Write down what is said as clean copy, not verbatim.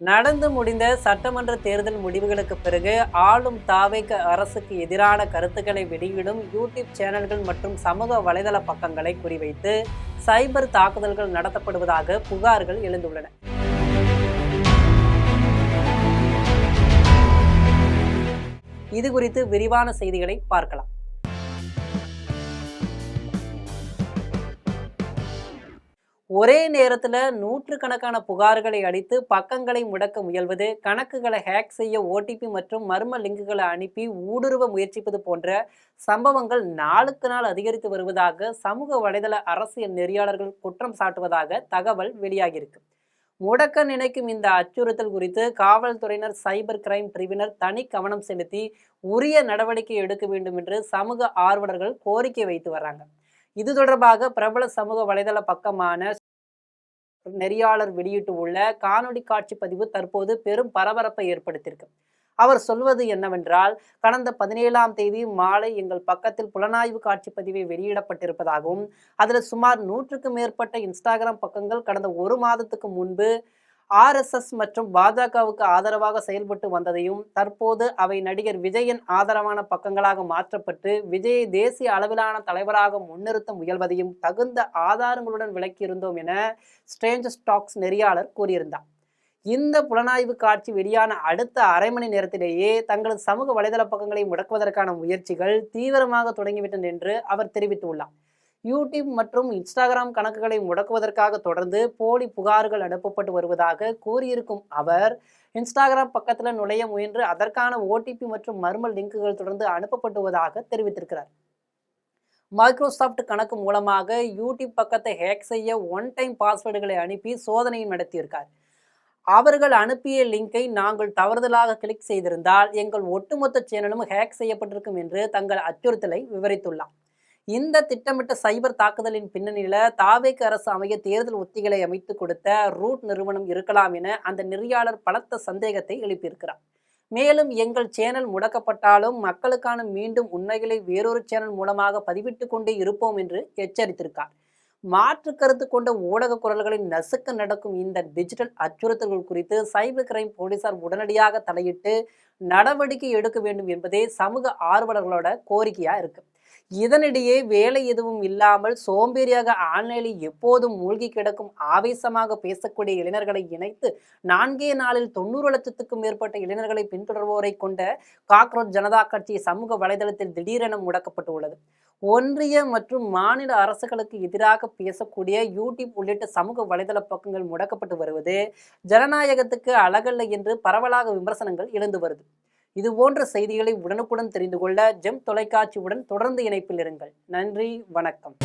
நடந்து முடிந்த சட்டமன்ற தேர்தல் முடிவுகளுக்கு பிறகு ஆளும் தாவேக அரசுக்கு எதிரான கருத்துக்களை வெளியிடும் யூடியூப் சேனல்கள் மற்றும் சமூக வலைதள பக்கங்களை குறிவைத்து சைபர் தாக்குதல்கள் நடத்தப்படுவதாக புகார்கள் எழுந்துள்ளன. இது குறித்து விரிவான செய்திகளை பார்க்கலாம். ஒரே நேரத்தில் நூற்றுக்கணக்கான புகார்களை அளித்து பக்கங்களை முடக்க முயல்வது, கணக்குகளை ஹேக் செய்ய ஓடிபி மற்றும் மர்ம லிங்குகளை அனுப்பி ஊடுருவ முயற்சிப்பது போன்ற சம்பவங்கள் நாளுக்கு நாள் அதிகரித்து வருவதாக சமூக வலைதள அரசியல் நெறியாளர்கள் குற்றம் சாட்டுவதாக தகவல் வெளியாகியிருக்கு. முடக்க நினைக்கும் இந்த அச்சுறுத்தல் குறித்து காவல்துறையினர், சைபர் கிரைம் பிரிவினர் தனி கவனம் செலுத்தி உரிய நடவடிக்கை எடுக்க வேண்டும் என்று சமூக ஆர்வலர்கள் கோரிக்கை வைத்து வர்றாங்க. இது தொடர்பாக பிரபல சமூக வலைதள பக்கமான நெறியாளர் வெளியிட்டு உள்ள காணொலி காட்சி பதிவு தற்போது பெரும் பரபரப்பை ஏற்படுத்தியிருக்கு. அவர் சொல்வது என்னவென்றால், கடந்த 17ஆம் தேதி மாலை எங்கள் பக்கத்தில் புலனாய்வு காட்சி பதிவை வெளியிடப்பட்டிருப்பதாகவும், அதில் சுமார் 100க்கும் மேற்பட்ட இன்ஸ்டாகிராம் பக்கங்கள் கடந்த 1 மாதத்துக்கு முன்பு ஆர்எஸ்எஸ் மற்றும் பாஜகவுக்கு ஆதரவாக செயல்பட்டு வந்ததையும், தற்போது அவை நடிகர் விஜயின் ஆதரவான பக்கங்களாக மாற்றப்பட்டு விஜயை தேசிய அளவிலான தலைவராக முன்னிறுத்த முயல்வதையும் தகுந்த ஆதாரங்களுடன் விளக்கியிருந்தோம் என ஸ்ட்ரேஞ்ச் டாக்ஸ் நெறியாளர் கூறியிருந்தார். இந்த புலனாய்வு காட்சி வெளியான அடுத்த அரை மணி நேரத்திலேயே தங்களது சமூக வலைதள பக்கங்களை முடக்குவதற்கான முயற்சிகள் தீவிரமாக தொடங்கிவிட்டன என்று அவர் தெரிவித்துள்ளார். யூடியூப் மற்றும் இன்ஸ்டாகிராம் கணக்குகளை முடக்குவதற்காக தொடர்ந்து போலி புகார்கள் அனுப்பப்பட்டு வருவதாக கூறியிருக்கும் அவர், இன்ஸ்டாகிராம் பக்கத்தில் நுழைய முயன்று அதற்கான ஓடிபி மற்றும் மர்ம லிங்குகள் தொடர்ந்து அனுப்பப்பட்டுவதாக தெரிவித்திருக்கிறார். மைக்ரோசாஃப்ட் கணக்கு மூலமாக யூடியூப் பக்கத்தை ஹேக் செய்ய ஒன் டைம் பாஸ்வேர்டுகளை அனுப்பி சோதனையும் நடத்தியிருக்கார். அவர்கள் அனுப்பிய லிங்கை நாங்கள் தவறுதலாக கிளிக் செய்திருந்தால் எங்கள் ஒட்டுமொத்த சேனலும் ஹேக் செய்யப்பட்டிருக்கும் என்று தங்கள் அச்சுறுத்தலை விவரித்துள்ளார். இந்த திட்டமிட்ட சைபர் தாக்குதலின் பின்னணியில தாவேக அரசு அமைய தேர்தல் உத்திகளை அமைத்து கொடுத்த ரூட் நிறுவனம் இருக்கலாம் என அந்த நெறியாளர் பலத்த சந்தேகத்தை எழுப்பியிருக்கிறார். மேலும் எங்கள் சேனல் முடக்கப்பட்டாலும் மக்களுக்கான மீண்டும் உண்மைகளை வேறொரு சேனல் மூலமாக பதிவிட்டு கொண்டே இருப்போம் என்று எச்சரித்திருக்கார். மாற்று கருத்து கொண்ட ஊடக குரல்களின் நசுக்க நடக்கும் இந்த டிஜிட்டல் அச்சுறுத்தல்கள் குறித்து சைபர் கிரைம் போலீசார் உடனடியாக தலையிட்டு நடவடிக்கை எடுக்க வேண்டும் என்பதே சமூக ஆர்வலர்களோட கோரிக்கையா இருக்கு. இதனிடையே வேலை எதுவும் இல்லாமல் சோம்பேறியாக ஆன்லைனில் எப்போதும் மூழ்கி கிடக்கும் ஆவேசமாக பேசக்கூடிய இளைஞர்களை இணைத்து 4 நாளில் 90 லட்சத்துக்கும் மேற்பட்ட இளைஞர்களை பின்தொடர்வோரை கொண்ட காக்ரோச் ஜனதா கட்சி சமூக வலைதளத்தில் திடீரென முடக்கப்பட்டு உள்ளது. ஒன்றிய மற்றும் மாநில அரசுகளுக்கு எதிராக பேசக்கூடிய யூடியூப் உள்ளிட்ட சமூக வலைதள பக்கங்கள் முடக்கப்பட்டு வருவது ஜனநாயகத்துக்கு அழகல்ல என்று பரவலாக விமர்சனங்கள் எழுந்து வருது. இது போன்ற செய்திகளை உடனுக்குடன் தெரிந்து கொள்ள ஜெம் தொலைக்காட்சியுடன் தொடர்ந்து இணைப்பில் இருங்கள். நன்றி, வணக்கம்.